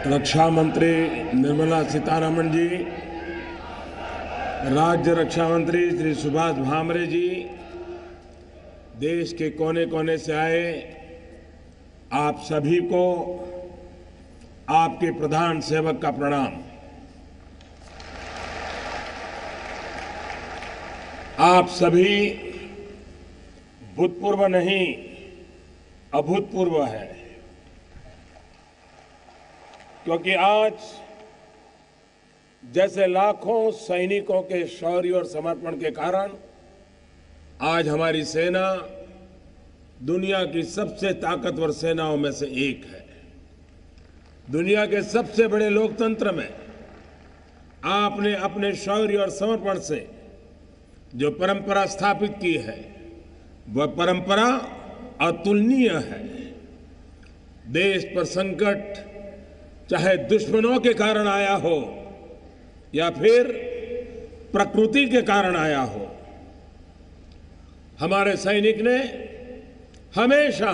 रक्षा मंत्री निर्मला सीतारमण जी, राज्य रक्षा मंत्री श्री सुभाष भामरे जी, देश के कोने कोने से आए आप सभी को आपके प्रधान सेवक का प्रणाम। आप सभी भूतपूर्व नहीं अभूतपूर्व है, क्योंकि आज जैसे लाखों सैनिकों के शौर्य और समर्पण के कारण आज हमारी सेना दुनिया की सबसे ताकतवर सेनाओं में से एक है। दुनिया के सबसे बड़े लोकतंत्र में आपने अपने शौर्य और समर्पण से जो परंपरा स्थापित की है, वह परंपरा अतुलनीय है। देश पर संकट चाहे दुश्मनों के कारण आया हो या फिर प्रकृति के कारण आया हो, हमारे सैनिक ने हमेशा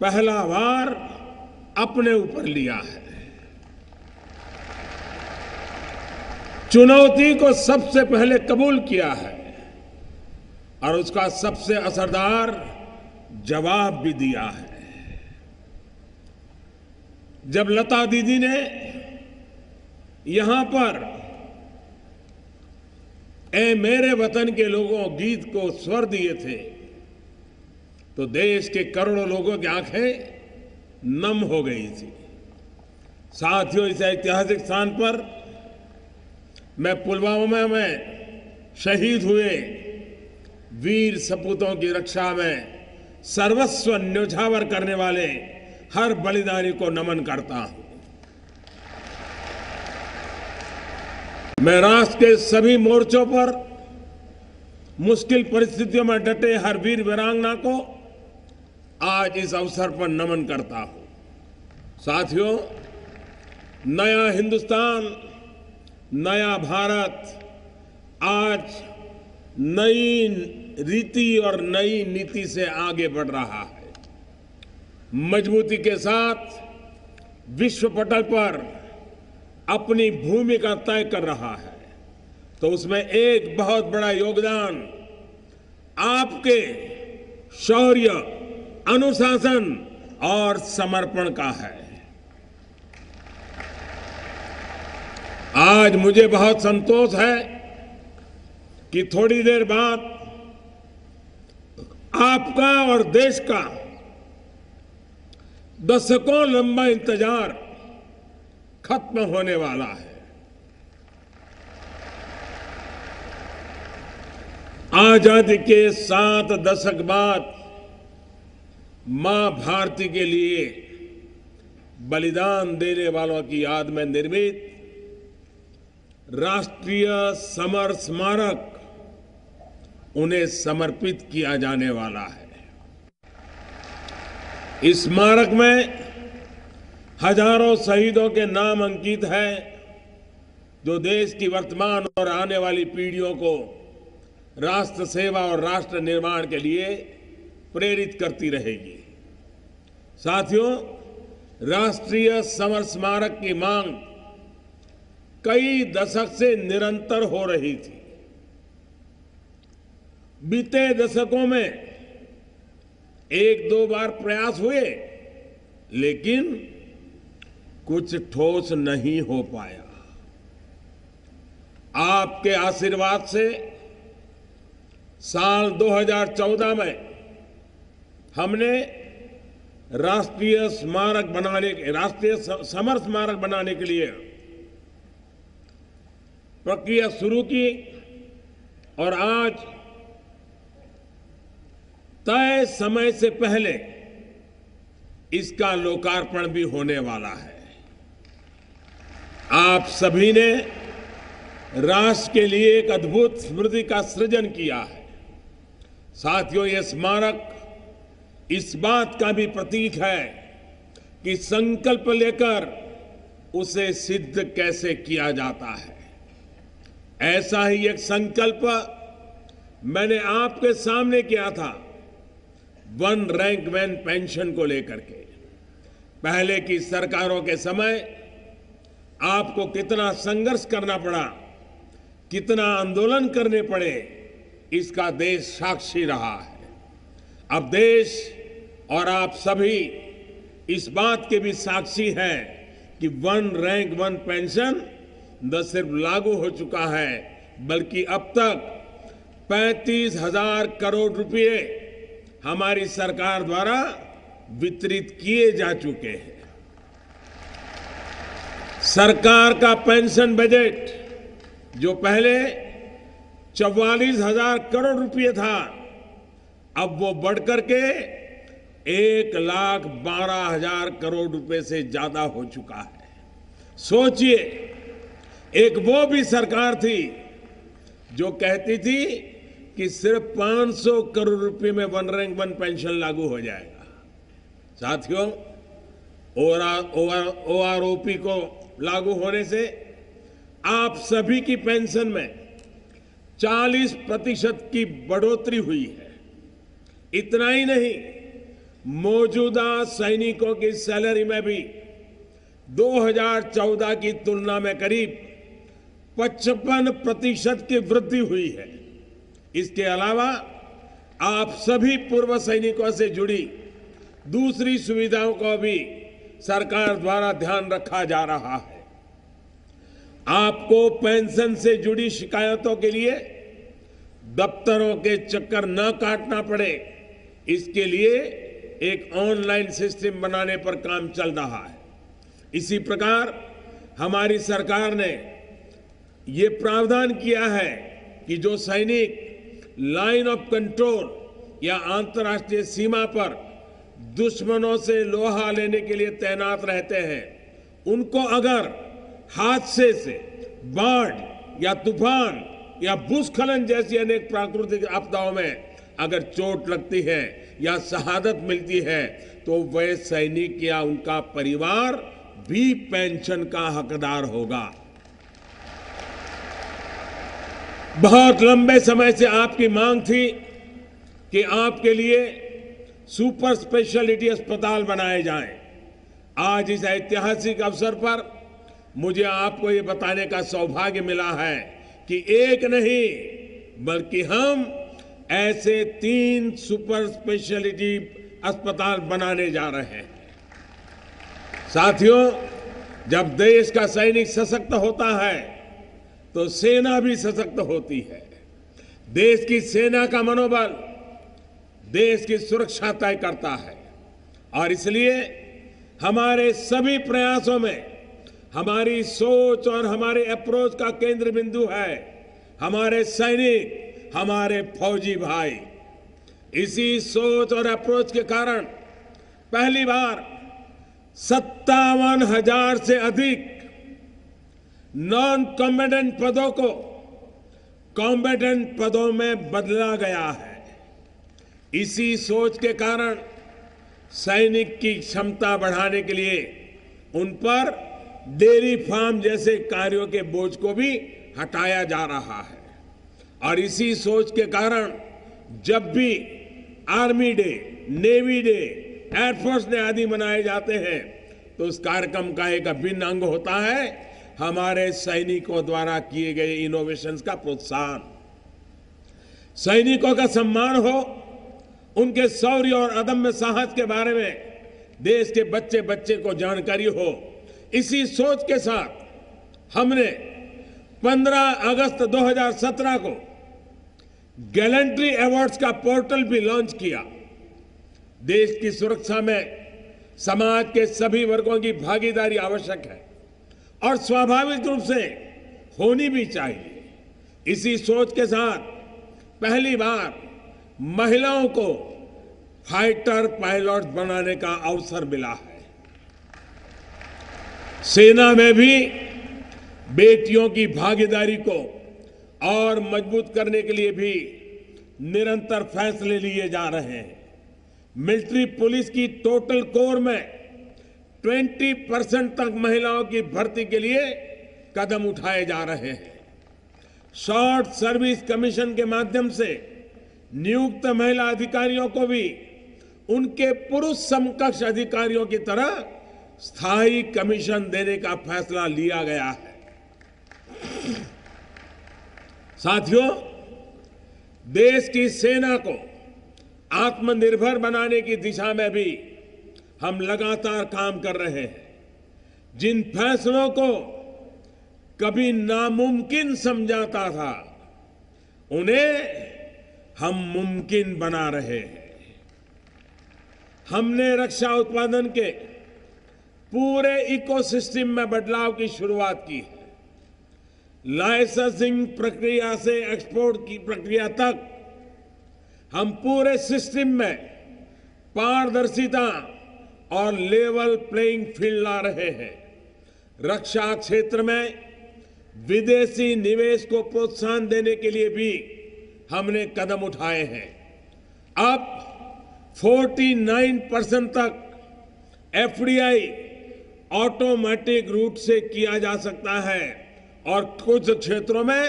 पहला वार अपने ऊपर लिया है। चुनौती को सबसे पहले कबूल किया है और उसका सबसे असरदार जवाब भी दिया है। जब लता दीदी ने यहां पर ए मेरे वतन के लोगों गीत को स्वर दिए थे, तो देश के करोड़ों लोगों की आंखें नम हो गई थी। साथियों, इस ऐतिहासिक स्थान पर मैं पुलवामा में शहीद हुए वीर सपूतों की रक्षा में सर्वस्व न्योछावर करने वाले हर बलिदानी को नमन करता हूं। मैं राष्ट्र के सभी मोर्चों पर मुश्किल परिस्थितियों में डटे हर वीर वीरांगना को आज इस अवसर पर नमन करता हूं। साथियों, नया हिंदुस्तान, नया भारत आज नई रीति और नई नीति से आगे बढ़ रहा है। मजबूती के साथ विश्व पटल पर अपनी भूमिका तय कर रहा है, तो उसमें एक बहुत बड़ा योगदान आपके शौर्य, अनुशासन और समर्पण का है। आज मुझे बहुत संतोष है कि थोड़ी देर बाद आपका और देश का दशकों लंबा इंतजार खत्म होने वाला है। आजादी के 7 दशक बाद मां भारती के लिए बलिदान देने वालों की याद में निर्मित राष्ट्रीय समर स्मारक उन्हें समर्पित किया जाने वाला है। इस स्मारक में हजारों शहीदों के नाम अंकित है, जो देश की वर्तमान और आने वाली पीढ़ियों को राष्ट्र सेवा और राष्ट्र निर्माण के लिए प्रेरित करती रहेगी। साथियों, राष्ट्रीय समर स्मारक की मांग कई दशक से निरंतर हो रही थी। बीते दशकों में 1-2 बार प्रयास हुए, लेकिन कुछ ठोस नहीं हो पाया। आपके आशीर्वाद से साल 2014 में हमने राष्ट्रीय समर स्मारक बनाने के लिए प्रक्रिया शुरू की और आज तय समय से पहले इसका लोकार्पण भी होने वाला है। आप सभी ने राष्ट्र के लिए एक अद्भुत स्मृति का सृजन किया है। साथियों, यह स्मारक इस बात का भी प्रतीक है कि संकल्प लेकर उसे सिद्ध कैसे किया जाता है। ऐसा ही एक संकल्प मैंने आपके सामने किया था वन रैंक मैन पेंशन को लेकर के। पहले की सरकारों के समय आपको कितना संघर्ष करना पड़ा, कितना आंदोलन करने पड़े, इसका देश साक्षी रहा है। अब देश और आप सभी इस बात के भी साक्षी हैं कि वन रैंक वन पेंशन न सिर्फ लागू हो चुका है, बल्कि अब तक 35,000 करोड़ रुपए हमारी सरकार द्वारा वितरित किए जा चुके हैं। सरकार का पेंशन बजट जो पहले 44,000 करोड़ रुपए था, अब वो बढ़कर के 1,12,000 करोड़ रुपए से ज्यादा हो चुका है। सोचिए, एक वो भी सरकार थी जो कहती थी कि सिर्फ 500 करोड़ रुपए में वन रैंक वन पेंशन लागू हो जाएगा। साथियों, ओआरओपी को लागू होने से आप सभी की पेंशन में 40% की बढ़ोतरी हुई है। इतना ही नहीं, मौजूदा सैनिकों की सैलरी में भी 2014 की तुलना में करीब 55% की वृद्धि हुई है। इसके अलावा आप सभी पूर्व सैनिकों से जुड़ी दूसरी सुविधाओं को भी सरकार द्वारा ध्यान रखा जा रहा है। आपको पेंशन से जुड़ी शिकायतों के लिए दफ्तरों के चक्कर न काटना पड़े, इसके लिए एक ऑनलाइन सिस्टम बनाने पर काम चल रहा है। इसी प्रकार हमारी सरकार ने ये प्रावधान किया है कि जो सैनिक लाइन ऑफ कंट्रोल या अंतर्राष्ट्रीय सीमा पर दुश्मनों से लोहा लेने के लिए तैनात रहते हैं, उनको अगर हादसे से, बाढ़ या तूफान या भूस्खलन जैसी अनेक प्राकृतिक आपदाओं में अगर चोट लगती है या शहादत मिलती है, तो वह सैनिक या उनका परिवार भी पेंशन का हकदार होगा। बहुत लंबे समय से आपकी मांग थी कि आपके लिए सुपर स्पेशलिटी अस्पताल बनाए जाएं। आज इस ऐतिहासिक अवसर पर मुझे आपको ये बताने का सौभाग्य मिला है कि एक नहीं बल्कि हम ऐसे 3 सुपर स्पेशलिटी अस्पताल बनाने जा रहे हैं। साथियों, जब देश का सैनिक सशक्त होता है तो सेना भी सशक्त होती है। देश की सेना का मनोबल देश की सुरक्षा तय करता है और इसलिए हमारे सभी प्रयासों में हमारी सोच और हमारे अप्रोच का केंद्र बिंदु है हमारे सैनिक, हमारे फौजी भाई। इसी सोच और अप्रोच के कारण पहली बार 57,000 से अधिक नॉन कॉम्बेटेंट पदों को कॉम्बेटेंट पदों में बदला गया है। इसी सोच के कारण सैनिक की क्षमता बढ़ाने के लिए उन पर डेयरी फार्म जैसे कार्यों के बोझ को भी हटाया जा रहा है। और इसी सोच के कारण जब भी army day, navy day, air force day आदि मनाए जाते हैं तो उस कार्यक्रम का एक अभिन्न अंग होता है हमारे सैनिकों द्वारा किए गए इनोवेशंस का प्रोत्साहन। सैनिकों का सम्मान हो, उनके शौर्य और अदम्य साहस के बारे में देश के बच्चे बच्चे को जानकारी हो, इसी सोच के साथ हमने 15 अगस्त 2017 को गैलेंट्री अवार्ड्स का पोर्टल भी लॉन्च किया। देश की सुरक्षा में समाज के सभी वर्गों की भागीदारी आवश्यक है और स्वाभाविक रूप से होनी भी चाहिए। इसी सोच के साथ पहली बार महिलाओं को फाइटर पायलट बनाने का अवसर मिला है। सेना में भी बेटियों की भागीदारी को और मजबूत करने के लिए भी निरंतर फैसले लिए जा रहे हैं। मिलिट्री पुलिस की टोटल कोर में 20% तक महिलाओं की भर्ती के लिए कदम उठाए जा रहे हैं। शॉर्ट सर्विस कमीशन के माध्यम से नियुक्त महिला अधिकारियों को भी उनके पुरुष समकक्ष अधिकारियों की तरह स्थायी कमीशन देने का फैसला लिया गया है। साथियों, देश की सेना को आत्मनिर्भर बनाने की दिशा में भी हम लगातार काम कर रहे हैं। जिन फैसलों को कभी नामुमकिन समझाता था, उन्हें हम मुमकिन बना रहे हैं। हमने रक्षा उत्पादन के पूरे इकोसिस्टम में बदलाव की शुरुआत की है। लाइसेंसिंग प्रक्रिया से एक्सपोर्ट की प्रक्रिया तक हम पूरे सिस्टम में पारदर्शिता और लेवल प्लेइंग फील्ड ला रहे हैं। रक्षा क्षेत्र में विदेशी निवेश को प्रोत्साहन देने के लिए भी हमने कदम उठाए हैं। अब 49% तक एफडीआई ऑटोमेटिक रूट से किया जा सकता है और कुछ क्षेत्रों में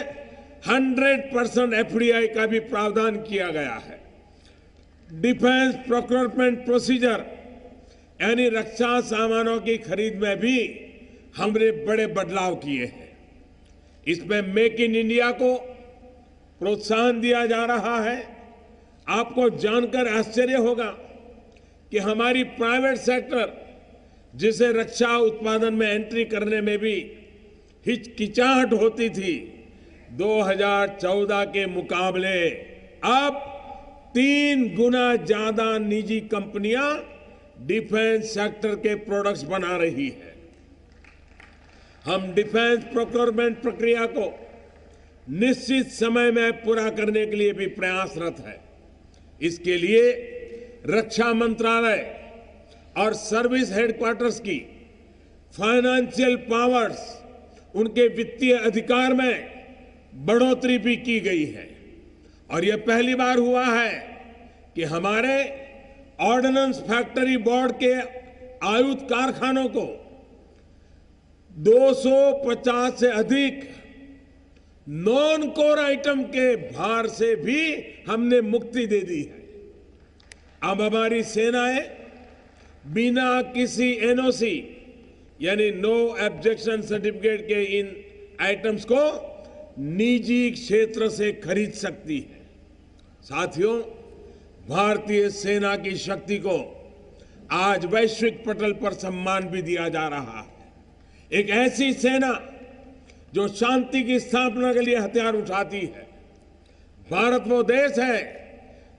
100% एफडीआई का भी प्रावधान किया गया है। डिफेंस प्रोक्योरमेंट प्रोसीजर यानी रक्षा सामानों की खरीद में भी हमने बड़े बदलाव किए हैं। इसमें मेक इन इंडिया को प्रोत्साहन दिया जा रहा है। आपको जानकर आश्चर्य होगा कि हमारी प्राइवेट सेक्टर, जिसे रक्षा उत्पादन में एंट्री करने में भी हिचकिचाहट होती थी, 2014 के मुकाबले अब 3 गुना ज्यादा निजी कंपनियां डिफेंस सेक्टर के प्रोडक्ट्स बना रही है। हम डिफेंस प्रोक्योरमेंट प्रक्रिया को निश्चित समय में पूरा करने के लिए भी प्रयासरत है। इसके लिए रक्षा मंत्रालय और सर्विस हेडक्वार्टर्स की फाइनेंशियल पावर्स, उनके वित्तीय अधिकार में बढ़ोतरी भी की गई है। और यह पहली बार हुआ है कि हमारे ऑर्डिनेंस फैक्ट्री बोर्ड के आयुध कारखानों को 250 से अधिक नॉन कोर आइटम के भार से भी हमने मुक्ति दे दी है। अब हमारी सेनाएं बिना किसी एनओसी यानी नो ऑब्जेक्शन सर्टिफिकेट के इन आइटम्स को निजी क्षेत्र से खरीद सकती है। साथियों, भारतीय सेना की शक्ति को आज वैश्विक पटल पर सम्मान भी दिया जा रहा है। एक ऐसी सेना जो शांति की स्थापना के लिए हथियार उठाती है। भारत वो देश है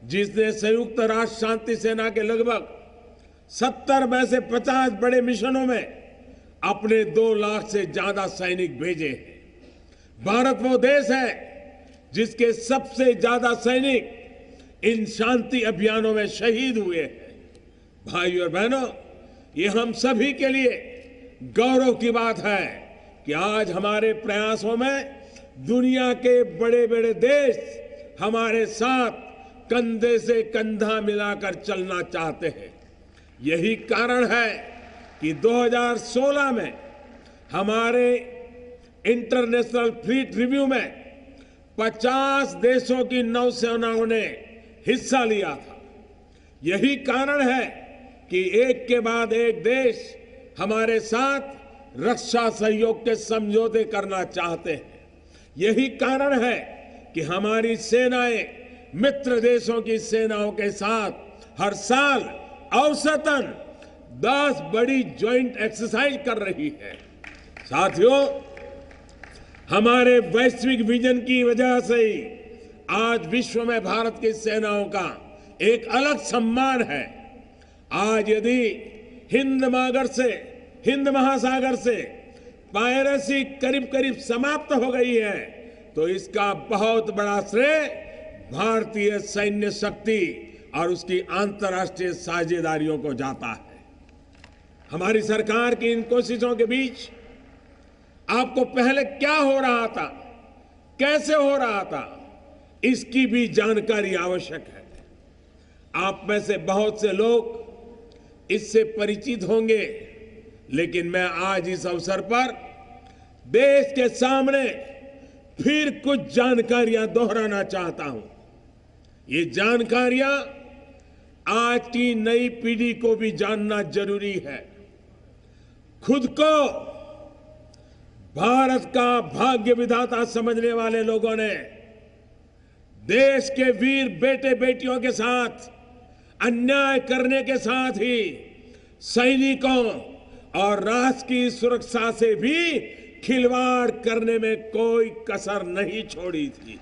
जिसने संयुक्त राष्ट्र शांति सेना के लगभग 70 में से 50 बड़े मिशनों में अपने 2 लाख से ज्यादा सैनिक भेजे हैं। भारत वो देश है जिसके सबसे ज्यादा सैनिक इन शांति अभियानों में शहीद हुए हैं। भाइयों और बहनों, ये हम सभी के लिए गौरव की बात है कि आज हमारे प्रयासों में दुनिया के बड़े बड़े देश हमारे साथ कंधे से कंधा मिलाकर चलना चाहते हैं। यही कारण है कि 2016 में हमारे इंटरनेशनल फ्लीट रिव्यू में 50 देशों की नौसेनाओं ने हिस्सा लिया था। यही कारण है कि एक के बाद एक देश हमारे साथ रक्षा सहयोग के समझौते करना चाहते हैं। यही कारण है कि हमारी सेनाएं मित्र देशों की सेनाओं के साथ हर साल औसतन 10 बड़ी ज्वाइंट एक्सरसाइज कर रही है। साथियों, हमारे वैश्विक विजन की वजह से ही आज विश्व में भारत की सेनाओं का एक अलग सम्मान है। आज यदि हिंद महासागर से पायरेसी करीब करीब समाप्त हो गई है, तो इसका बहुत बड़ा श्रेय भारतीय सैन्य शक्ति और उसकी अंतर्राष्ट्रीय साझेदारियों को जाता है। हमारी सरकार की इन कोशिशों के बीच आपको पहले क्या हो रहा था, कैसे हो रहा था, इसकी भी जानकारी आवश्यक है। आप में से बहुत से लोग इससे परिचित होंगे, लेकिन मैं आज इस अवसर पर देश के सामने फिर कुछ जानकारियां दोहराना चाहता हूं। ये जानकारियां आज की नई पीढ़ी को भी जानना जरूरी है। खुद को भारत का भाग्य विधाता समझने वाले लोगों ने देश के वीर बेटे बेटियों के साथ अन्याय करने के साथ ही सैनिकों और राष्ट्र की सुरक्षा से भी खिलवाड़ करने में कोई कसर नहीं छोड़ी थी।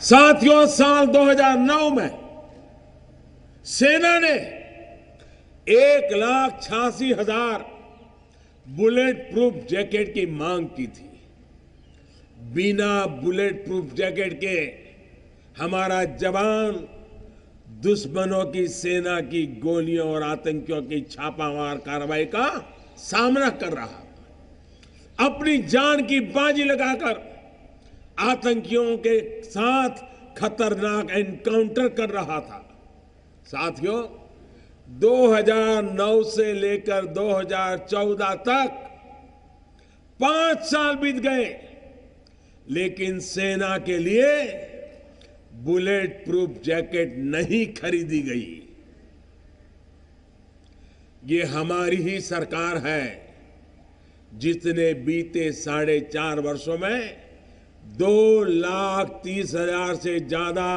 साथियों, साल 2009 में सेना ने 1,86,000 बुलेट प्रूफ जैकेट की मांग की थी। बिना बुलेट प्रूफ जैकेट के हमारा जवान दुश्मनों की सेना की गोलियों और आतंकियों की छापामार कार्रवाई का सामना कर रहा, अपनी जान की बाजी लगाकर आतंकियों के साथ खतरनाक एनकाउंटर कर रहा था। साथियों, 2009 से लेकर 2014 तक 5 साल बीत गए, लेकिन सेना के लिए बुलेट प्रूफ जैकेट नहीं खरीदी गई। ये हमारी ही सरकार है जिसने बीते 4.5 वर्षों में 2,30,000 से ज्यादा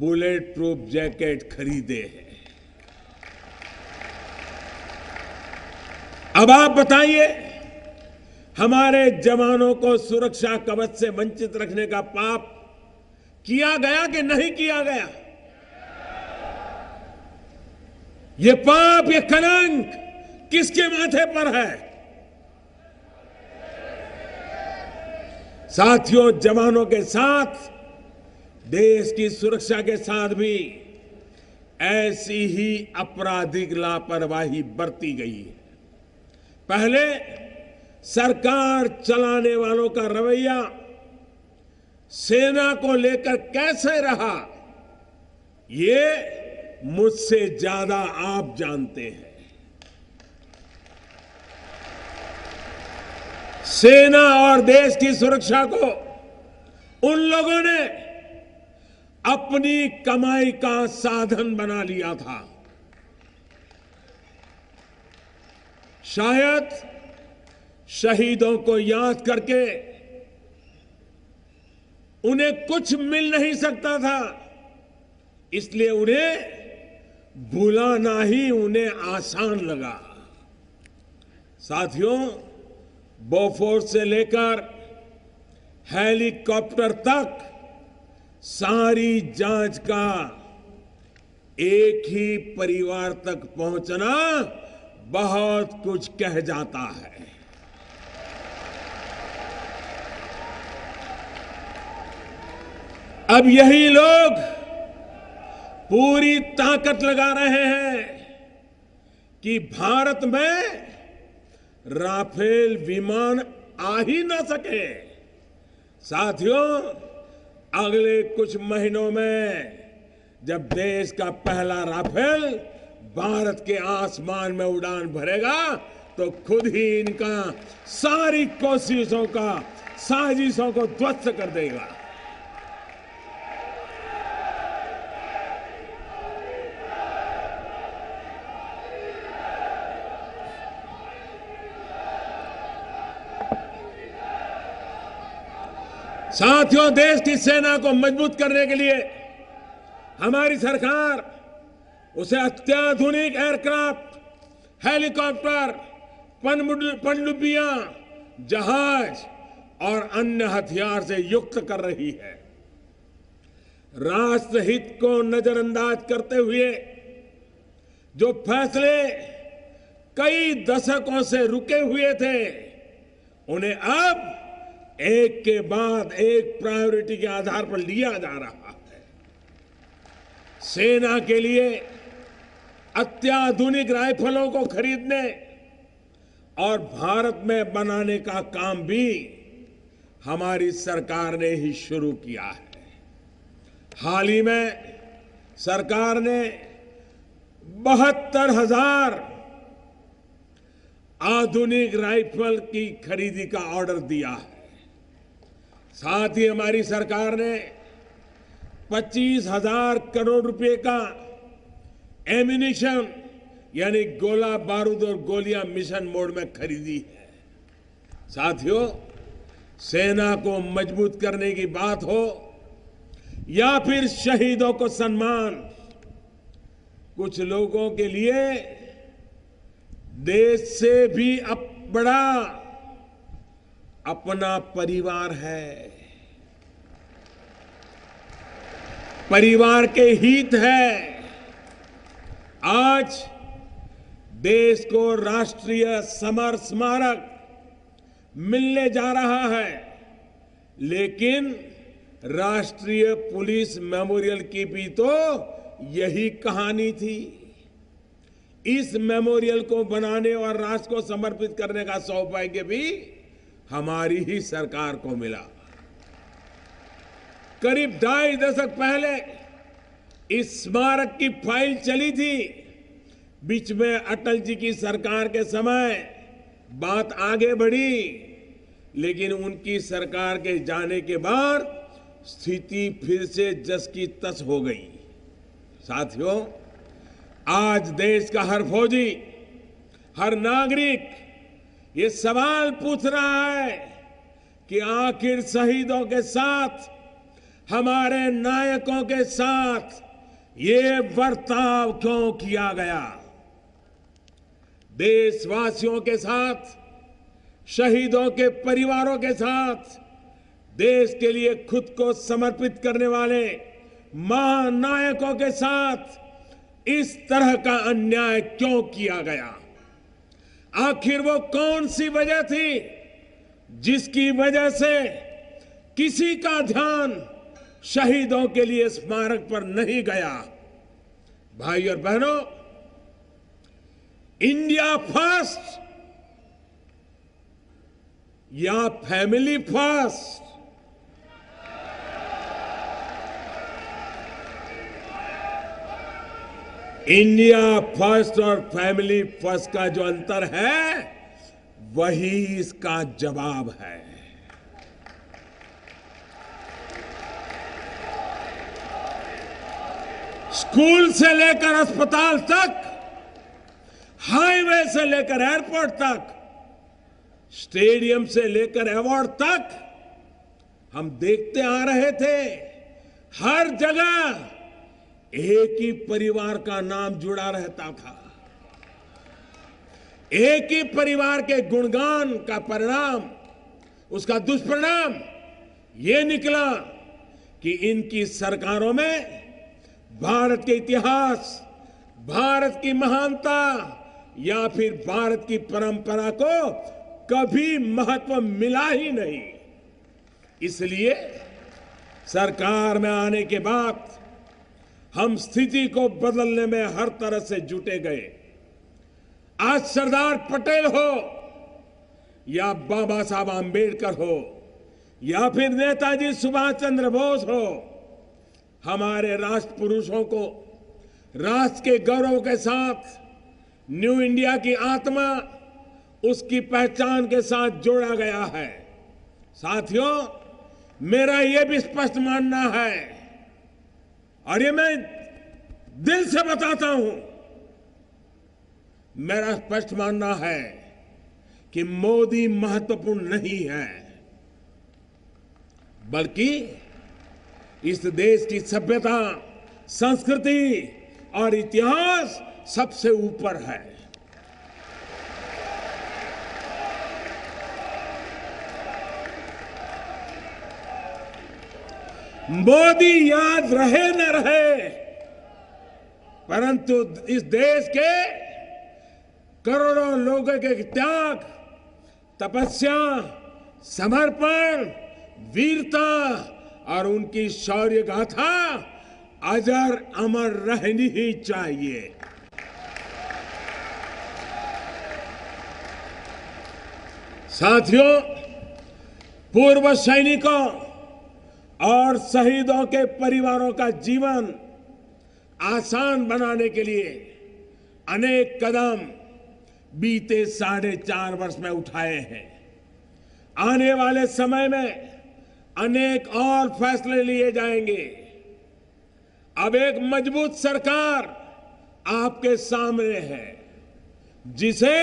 बुलेट प्रूफ जैकेट खरीदे हैं। अब आप बताइए, हमारे जवानों को सुरक्षा कवच से वंचित रखने का पाप किया गया कि नहीं किया गया? ये पाप, ये कलंक किसके माथे पर है? साथियों, जवानों के साथ, देश की सुरक्षा के साथ भी ऐसी ही आपराधिक लापरवाही बरती गई है। पहले सरकार चलाने वालों का रवैया सेना को लेकर कैसे रहा, ये मुझसे ज्यादा आप जानते हैं। सेना और देश की सुरक्षा को उन लोगों ने अपनी कमाई का साधन बना लिया था। शायद शहीदों को याद करके उन्हें कुछ मिल नहीं सकता था, इसलिए उन्हें भुलाना ही उन्हें आसान लगा। साथियों, बोफोर्स से लेकर हेलीकॉप्टर तक सारी जांच का एक ही परिवार तक पहुंचना बहुत कुछ कह जाता है। अब यही लोग पूरी ताकत लगा रहे हैं कि भारत में राफेल विमान आ ही ना सके। साथियों, अगले कुछ महीनों में जब देश का पहला राफेल भारत के आसमान में उड़ान भरेगा, तो खुद ही इनका सारी कोशिशों का, साजिशों को ध्वस्त कर देगा। साथियों, देश की सेना को मजबूत करने के लिए हमारी सरकार उसे अत्याधुनिक एयरक्राफ्ट, हेलीकॉप्टर, पनडुब्बियां, जहाज और अन्य हथियार से युक्त कर रही है। राष्ट्र हित को नजरअंदाज करते हुए जो फैसले कई दशकों से रुके हुए थे, उन्हें अब एक के बाद एक प्रायोरिटी के आधार पर लिया जा रहा है। सेना के लिए अत्याधुनिक राइफलों को खरीदने और भारत में बनाने का काम भी हमारी सरकार ने ही शुरू किया है। हाल ही में सरकार ने 72,000 आधुनिक राइफल की खरीदी का ऑर्डर दिया है। साथ ही हमारी सरकार ने 25,000 करोड़ रुपए का एम्यूनिशन यानी गोला बारूद और गोलियां मिशन मोड में खरीदी है। साथियों, सेना को मजबूत करने की बात हो या फिर शहीदों को सम्मान, कुछ लोगों के लिए देश से भी बड़ा अपना परिवार है, परिवार के हित है। आज देश को राष्ट्रीय समर स्मारक मिलने जा रहा है, लेकिन राष्ट्रीय पुलिस मेमोरियल की भी तो यही कहानी थी। इस मेमोरियल को बनाने और राष्ट्र को समर्पित करने का सौभाग्य भी हमारी ही सरकार को मिला। करीब 2.5 दशक पहले इस स्मारक की फाइल चली थी। बीच में अटल जी की सरकार के समय बात आगे बढ़ी, लेकिन उनकी सरकार के जाने के बाद स्थिति फिर से जस की तस हो गई। साथियों, आज देश का हर फौजी, हर नागरिक ये सवाल पूछ रहा है कि आखिर शहीदों के साथ, हमारे नायकों के साथ ये बर्ताव क्यों किया गया। देशवासियों के साथ, शहीदों के परिवारों के साथ, देश के लिए खुद को समर्पित करने वाले महानायकों के साथ इस तरह का अन्याय क्यों किया गया। आखिर वो कौन सी वजह थी जिसकी वजह से किसी का ध्यान शहीदों के लिए स्मारक पर नहीं गया। भाई और बहनों, इंडिया फर्स्ट या फैमिली फर्स्ट, इंडिया फर्स्ट और फैमिली फर्स्ट का जो अंतर है, वही इसका जवाब है। स्कूल से लेकर अस्पताल तक, हाईवे से लेकर एयरपोर्ट तक, स्टेडियम से लेकर अवार्ड तक, हम देखते आ रहे थे हर जगह एक ही परिवार का नाम जुड़ा रहता था। एक ही परिवार के गुणगान का परिणाम, उसका दुष्परिणाम ये निकला कि इनकी सरकारों में भारत के इतिहास, भारत की महानता या फिर भारत की परंपरा को कभी महत्व मिला ही नहीं। इसलिए सरकार में आने के बाद हम स्थिति को बदलने में हर तरह से जुटे गए। आज सरदार पटेल हो या बाबा साहब आंबेडकर हो या फिर नेताजी सुभाष चंद्र बोस हो, हमारे राष्ट्र पुरुषों को राष्ट्र के गौरव के साथ, न्यू इंडिया की आत्मा, उसकी पहचान के साथ जोड़ा गया है। साथियों, मेरा यह भी स्पष्ट मानना है और ये मैं दिल से बताता हूं, मेरा स्पष्ट मानना है कि मोदी महत्वपूर्ण नहीं है, बल्कि इस देश की सभ्यता, संस्कृति और इतिहास सबसे ऊपर है। मोदी याद रहे न रहे, परंतु इस देश के करोड़ों लोगों के त्याग, तपस्या, समर्पण, वीरता और उनकी शौर्य गाथा अजर अमर रहनी ही चाहिए। साथियों, पूर्व सैनिकों और शहीदों के परिवारों का जीवन आसान बनाने के लिए अनेक कदम बीते 4.5 वर्ष में उठाए हैं। आने वाले समय में अनेक और फैसले लिए जाएंगे। अब एक मजबूत सरकार आपके सामने है, जिसे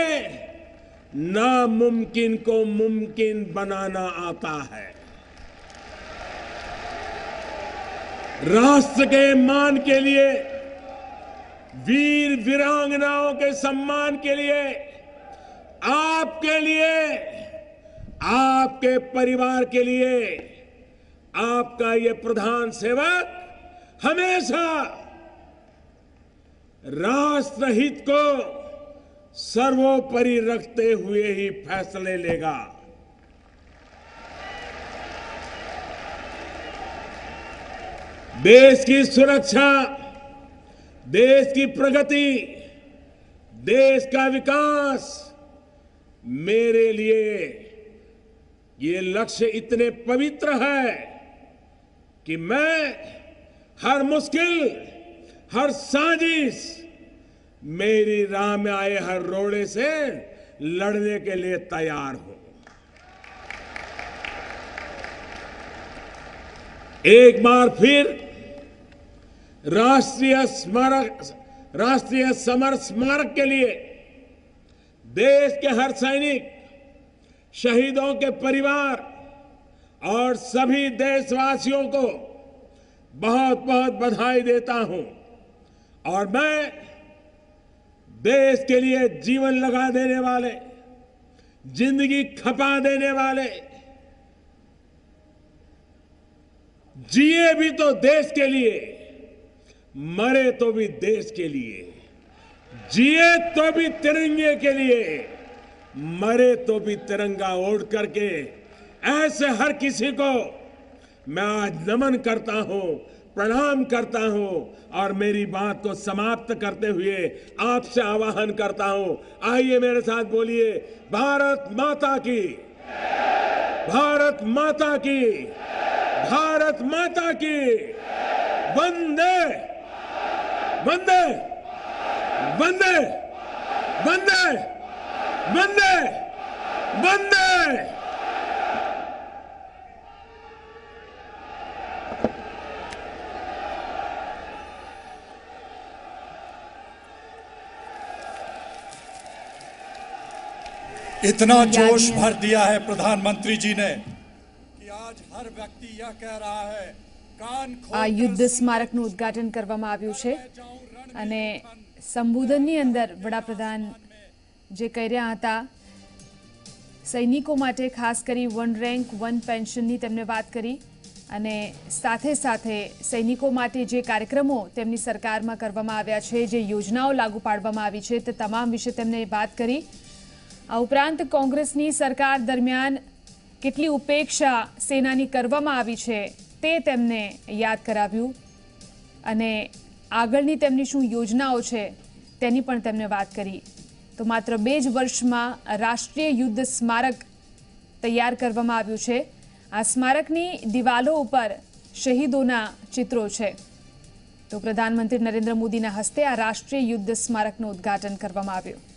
नामुमकिन को मुमकिन बनाना आता है। राष्ट्र के मान के लिए, वीर वीरांगनाओं के सम्मान के लिए, आपके लिए, आपके परिवार के लिए, आपका ये प्रधान सेवक हमेशा राष्ट्रहित को सर्वोपरि रखते हुए ही फैसले लेगा। देश की सुरक्षा, देश की प्रगति, देश का विकास, मेरे लिए ये लक्ष्य इतने पवित्र है कि मैं हर मुश्किल, हर साजिश, मेरी राह में आए हर रोड़े से लड़ने के लिए तैयार हूं। एक बार फिर राष्ट्रीय समर स्मारक के लिए देश के हर सैनिक, शहीदों के परिवार और सभी देशवासियों को बहुत बहुत बधाई देता हूं। और मैं देश के लिए जीवन लगा देने वाले, जिंदगी खपा देने वाले, जिए भी तो देश के लिए, मरे तो भी देश के लिए, जिए तो भी तिरंगे के लिए, मरे तो भी तिरंगा ओढ़ करके, ऐसे हर किसी को मैं आज नमन करता हूं, प्रणाम करता हूं और मेरी बात को समाप्त करते हुए आपसे आह्वान करता हूं, आइए मेरे साथ बोलिए, भारत माता की, भारत माता की, भारत माता की, वंदे वंदे वंदे वंदे वंदे वंदे। इतना जोश भर दिया है प्रधानमंत्री जी ने कि आज हर व्यक्ति यह कह रहा है, कान આ યુદ્ધ સ્મારકનું ઉદ્ઘાટન કરવામાં આવ્યું છે અને સંબોધનની અંદર વડાપ્રધાન જે કહી રહ્યા હતા, સૈનિકો માટે ખાસ કરી વન રેન્ક વન પેન્શનની તેમણે વાત કરી અને સાથે સાથે સૈનિકો માટે જે કાર્યક્રમો તેમની સરકારમાં કરવામાં આવ્યા છે, જે યોજનાઓ લાગુ પાડવામાં આવી છે, તે તમામ વિશે તેમણે વાત કરી। આ ઉપરાંત કોંગ્રેસની સરકાર દરમિયાન કેટલી ઉપેક્ષા સેનાની કરવામાં આવી છે તે તેમને યાદ કરાવ્યું અને આગળની તેમની શું યોજનાઓ છે તેની પણ તેમણે વાત કરી। તો માત્ર 2 જ વર્ષમાં રાષ્ટ્રીય યુદ્ધ સ્મારક તૈયાર કરવામાં આવ્યું છે। આ સ્મારકની દિવાલો ઉપર શહીદોના ચિત્રો છે। તો પ્રધાનમંત્રી નરેન્દ્ર મોદીના હસ્તે આ રાષ્ટ્રીય યુદ્ધ સ્મારકનું ઉદ્ઘાટન કરવામાં આવ્યું।